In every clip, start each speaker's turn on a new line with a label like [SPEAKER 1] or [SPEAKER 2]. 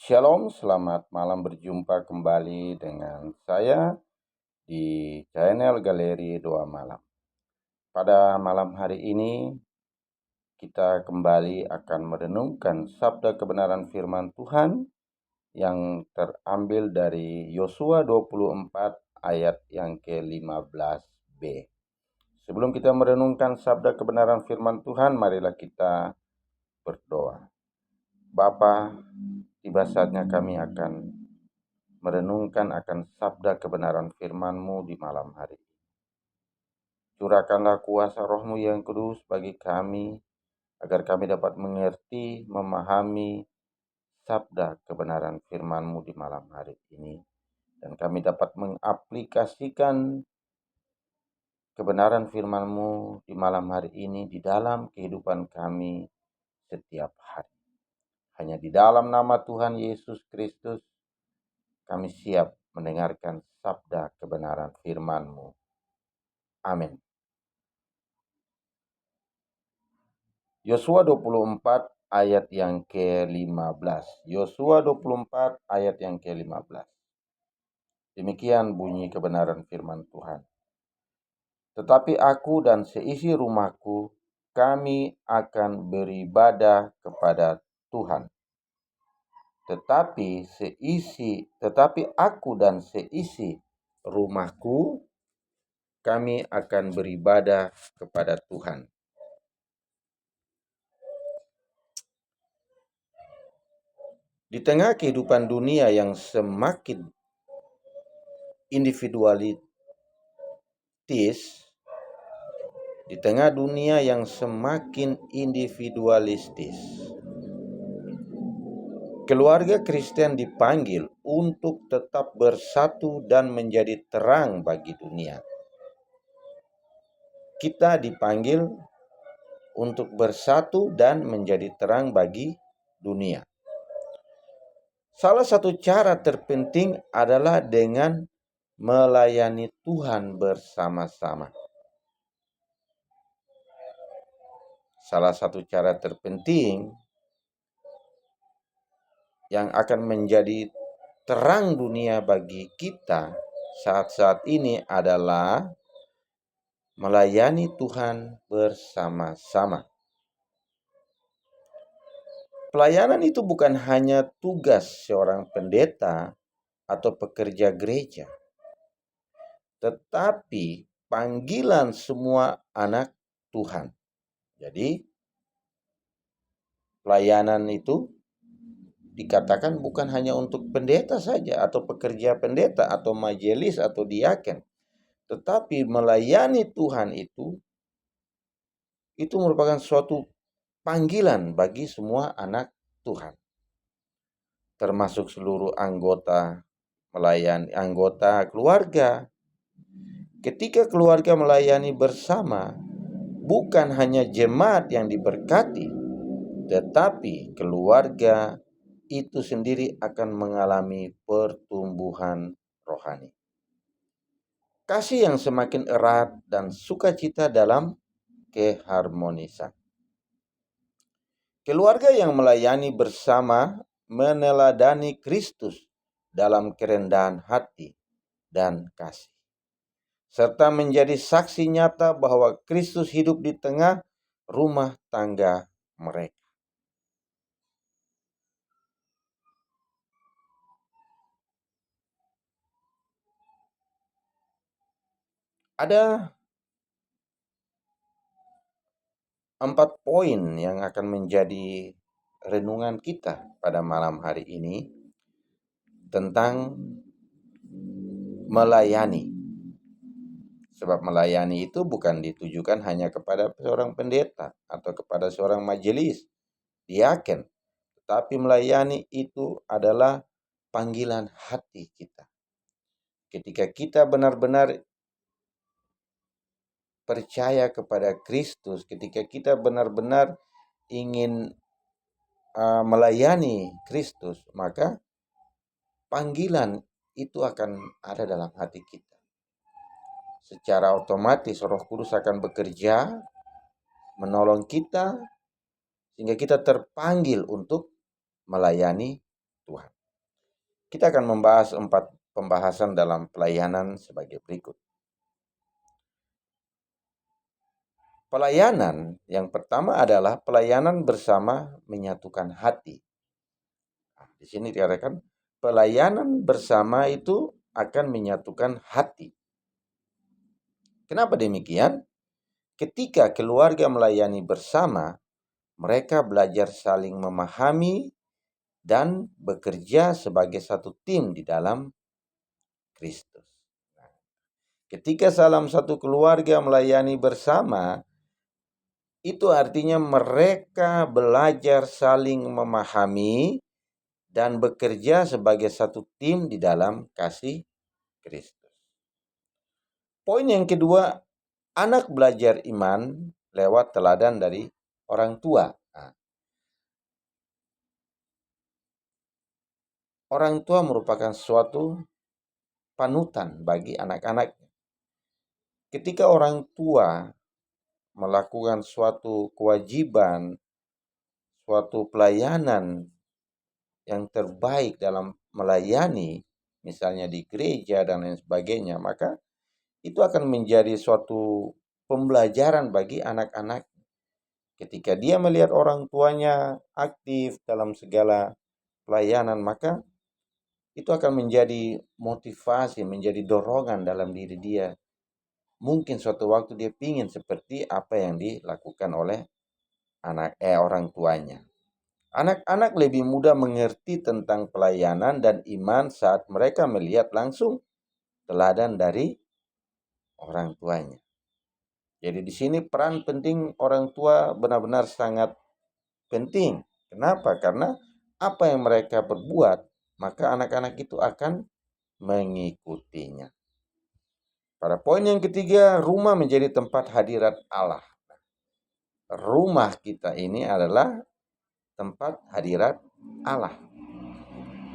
[SPEAKER 1] Shalom, selamat malam, berjumpa kembali dengan saya di channel Galeri Doa Malam. Pada malam hari ini kita kembali akan merenungkan sabda kebenaran firman Tuhan yang terambil dari Yosua 24 ayat yang ke-15b. Sebelum kita merenungkan sabda kebenaran firman Tuhan, marilah kita berdoa. Bapa, tiba saatnya kami akan merenungkan akan sabda kebenaran firman-Mu di malam hari. Curahkanlah kuasa Roh-Mu yang kudus bagi kami, agar kami dapat mengerti, memahami sabda kebenaran firman-Mu di malam hari ini. Dan kami dapat mengaplikasikan kebenaran firman-Mu di malam hari ini di dalam kehidupan kami setiap hari. Hanya di dalam nama Tuhan Yesus Kristus kami siap mendengarkan sabda kebenaran firman-Mu. Amin. Yosua 24 ayat yang ke-15. Yosua 24 ayat yang ke-15. Demikian bunyi kebenaran firman Tuhan. Tetapi aku dan seisi rumahku, kami akan beribadah kepada Tuhan. Tetapi aku dan seisi rumahku, kami akan beribadah kepada Tuhan. Di tengah kehidupan dunia yang semakin individualistis, di tengah dunia yang semakin individualistis, keluarga Kristen dipanggil untuk tetap bersatu dan menjadi terang bagi dunia. Kita dipanggil untuk bersatu dan menjadi terang bagi dunia. Salah satu cara terpenting adalah dengan melayani Tuhan bersama-sama. Salah satu cara terpenting yang akan menjadi terang dunia bagi kita saat-saat ini adalah melayani Tuhan bersama-sama. Pelayanan itu bukan hanya tugas seorang pendeta atau pekerja gereja, tetapi panggilan semua anak Tuhan. Jadi, pelayanan itu dikatakan bukan hanya untuk pendeta saja atau pekerja pendeta atau majelis atau diaken, tetapi melayani Tuhan itu merupakan suatu panggilan bagi semua anak Tuhan, termasuk seluruh anggota keluarga. Ketika keluarga melayani bersama, bukan hanya jemaat yang diberkati, tetapi keluarga itu sendiri akan mengalami pertumbuhan rohani. Kasih yang semakin erat dan sukacita dalam keharmonisan. Keluarga yang melayani bersama meneladani Kristus dalam kerendahan hati dan kasih, serta menjadi saksi nyata bahwa Kristus hidup di tengah rumah tangga mereka. Ada 4 poin yang akan menjadi renungan kita pada malam hari ini tentang melayani. Sebab melayani itu bukan ditujukan hanya kepada seorang pendeta atau kepada seorang majelis, diaken, tetapi melayani itu adalah panggilan hati kita. Ketika kita benar-benar percaya kepada Kristus, ketika kita benar-benar ingin melayani Kristus, maka panggilan itu akan ada dalam hati kita. Secara otomatis Roh Kudus akan bekerja menolong kita sehingga kita terpanggil untuk melayani Tuhan. Kita akan membahas 4 pembahasan dalam pelayanan sebagai berikut. Pelayanan yang pertama adalah pelayanan bersama menyatukan hati. Nah, di sini dikatakan pelayanan bersama itu akan menyatukan hati. Kenapa demikian? Ketika keluarga melayani bersama, mereka belajar saling memahami dan bekerja sebagai satu tim di dalam Kristus. Nah, ketika dalam satu keluarga melayani bersama, itu artinya mereka belajar saling memahami dan bekerja sebagai satu tim di dalam kasih Kristus. Poin yang kedua, anak belajar iman lewat teladan dari orang tua. Nah, orang tua merupakan suatu panutan bagi anak-anak. Ketika orang tua melakukan suatu kewajiban, suatu pelayanan yang terbaik dalam melayani, misalnya di gereja dan lain sebagainya, maka itu akan menjadi suatu pembelajaran bagi anak-anak. Ketika dia melihat orang tuanya aktif dalam segala pelayanan, maka itu akan menjadi motivasi, menjadi dorongan dalam diri dia. Mungkin suatu waktu dia ingin seperti apa yang dilakukan oleh orang tuanya. Anak-anak lebih mudah mengerti tentang pelayanan dan iman saat mereka melihat langsung teladan dari orang tuanya. Jadi di sini peran penting orang tua benar-benar sangat penting. Kenapa? Karena apa yang mereka perbuat, maka anak-anak itu akan mengikutinya. Pada poin yang ketiga, rumah menjadi tempat hadirat Allah. Rumah kita ini adalah tempat hadirat Allah.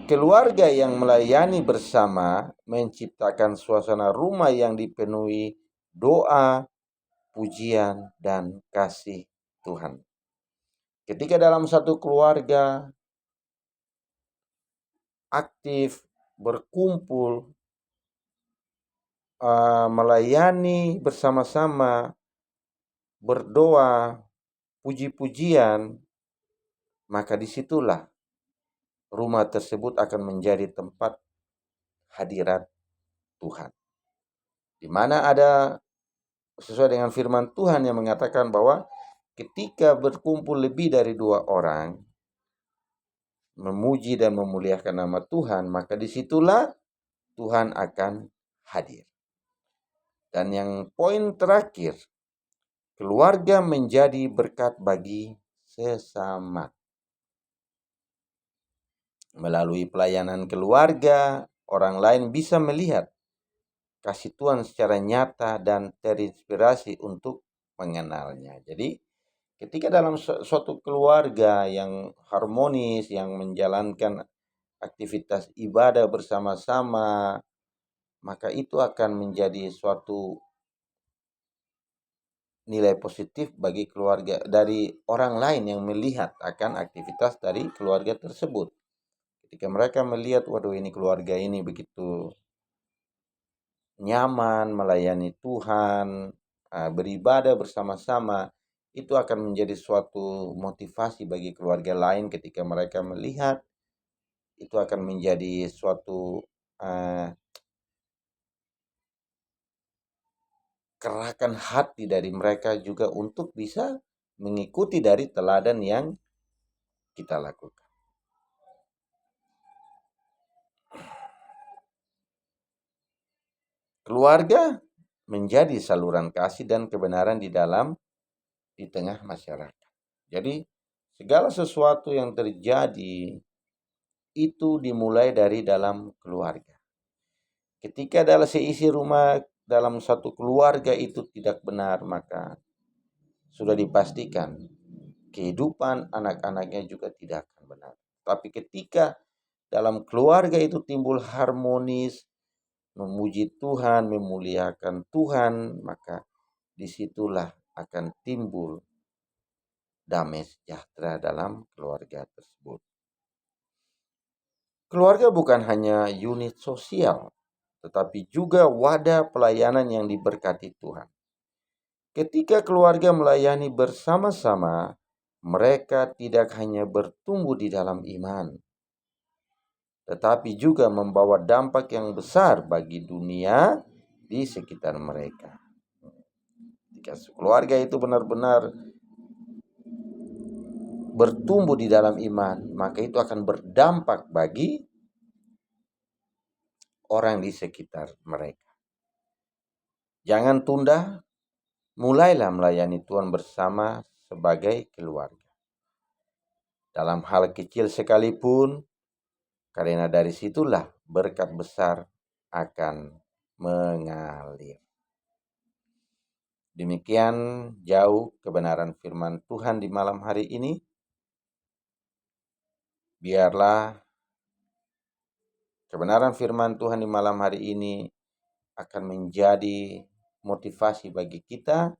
[SPEAKER 1] Keluarga yang melayani bersama menciptakan suasana rumah yang dipenuhi doa, pujian, dan kasih Tuhan. Ketika dalam satu keluarga aktif, berkumpul, melayani bersama-sama, berdoa, puji-pujian, maka disitulah rumah tersebut akan menjadi tempat hadirat Tuhan. Di mana ada sesuai dengan firman Tuhan yang mengatakan bahwa ketika berkumpul lebih dari 2 orang memuji dan memuliakan nama Tuhan, maka disitulah Tuhan akan hadir. Dan yang poin terakhir, keluarga menjadi berkat bagi sesama. Melalui pelayanan keluarga, orang lain bisa melihat kasih Tuhan secara nyata dan terinspirasi untuk mengenalnya. Jadi, ketika dalam suatu keluarga yang harmonis, yang menjalankan aktivitas ibadah bersama-sama, maka itu akan menjadi suatu nilai positif bagi keluarga dari orang lain yang melihat akan aktivitas dari keluarga tersebut. Ketika mereka melihat, waduh ini keluarga ini begitu nyaman melayani Tuhan, beribadah bersama-sama, itu akan menjadi suatu motivasi bagi keluarga lain ketika mereka melihat, itu akan menjadi suatu gerakan hati dari mereka juga untuk bisa mengikuti dari teladan yang kita lakukan. Keluarga menjadi saluran kasih dan kebenaran di tengah masyarakat. Jadi segala sesuatu yang terjadi itu dimulai dari dalam keluarga. Ketika dalam seisi rumah dalam satu keluarga itu tidak benar, maka sudah dipastikan kehidupan anak-anaknya juga tidak akan benar. Tapi ketika dalam keluarga itu timbul harmonis, memuji Tuhan, memuliakan Tuhan, maka disitulah akan timbul damai sejahtera dalam keluarga tersebut. Keluarga bukan hanya unit sosial, tetapi juga wadah pelayanan yang diberkati Tuhan. Ketika keluarga melayani bersama-sama, mereka tidak hanya bertumbuh di dalam iman, tetapi juga membawa dampak yang besar bagi dunia di sekitar mereka. Jika keluarga itu benar-benar bertumbuh di dalam iman, maka itu akan berdampak bagi orang di sekitar mereka. Jangan tunda, mulailah melayani Tuhan bersama sebagai keluarga. Dalam hal kecil sekalipun, karena dari situlah berkat besar akan mengalir. Demikian jauh kebenaran firman Tuhan di malam hari ini. Biarlah kebenaran firman Tuhan di malam hari ini akan menjadi motivasi bagi kita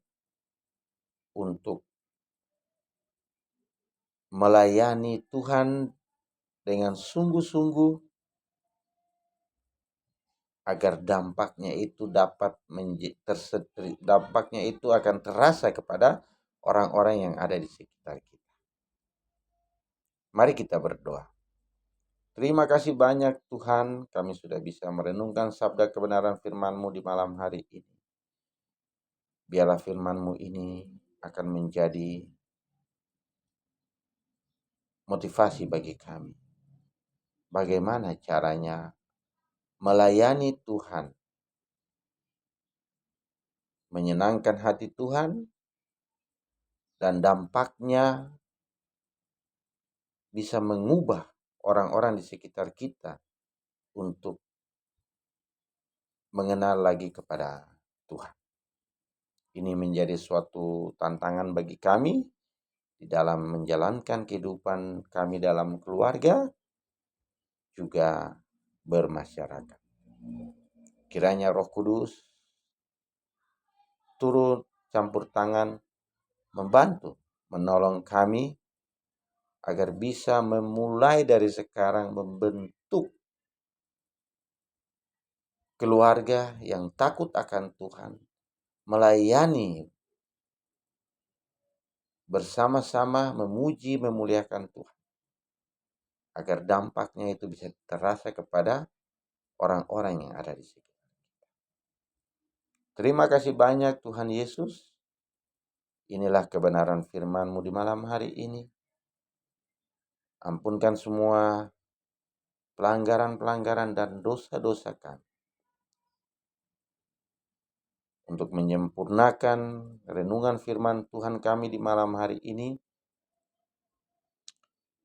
[SPEAKER 1] untuk melayani Tuhan dengan sungguh-sungguh agar dampaknya itu dampaknya itu akan terasa kepada orang-orang yang ada di sekitar kita. Mari kita berdoa. Terima kasih banyak Tuhan, kami sudah bisa merenungkan sabda kebenaran firman-Mu di malam hari ini. Biarlah firman-Mu ini akan menjadi motivasi bagi kami. Bagaimana caranya melayani Tuhan, menyenangkan hati Tuhan, dan dampaknya bisa mengubah orang-orang di sekitar kita untuk mengenal lagi kepada Tuhan. Ini menjadi suatu tantangan bagi kami di dalam menjalankan kehidupan kami dalam keluarga, juga bermasyarakat. Kiranya Roh Kudus turut campur tangan, membantu, menolong kami agar bisa memulai dari sekarang membentuk keluarga yang takut akan Tuhan, melayani bersama-sama, memuji, memuliakan Tuhan, agar dampaknya itu bisa terasa kepada orang-orang yang ada di sekitar. Terima kasih banyak Tuhan Yesus. Inilah kebenaran firman-Mu di malam hari ini. Ampunkan semua pelanggaran-pelanggaran dan dosa-dosa kami. Untuk menyempurnakan renungan firman Tuhan kami di malam hari ini,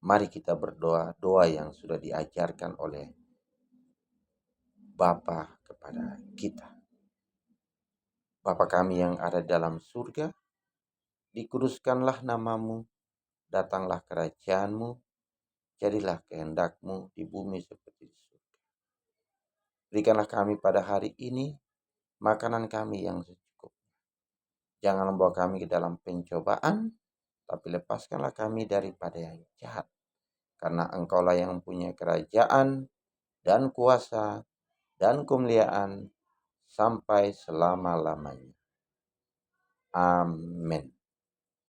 [SPEAKER 1] mari kita berdoa doa yang sudah diajarkan oleh Bapa kepada kita. Bapa kami yang ada dalam surga, dikuduskanlah nama-Mu, datanglah kerajaan-Mu, jadilah kehendak-Mu di bumi seperti di surga. Berikanlah kami pada hari ini makanan kami yang secukupnya. Jangan membawa kami ke dalam pencobaan, tapi lepaskanlah kami daripada yang jahat. Karena Engkaulah yang mempunyai kerajaan dan kuasa dan kemuliaan sampai selama-lamanya. Amin.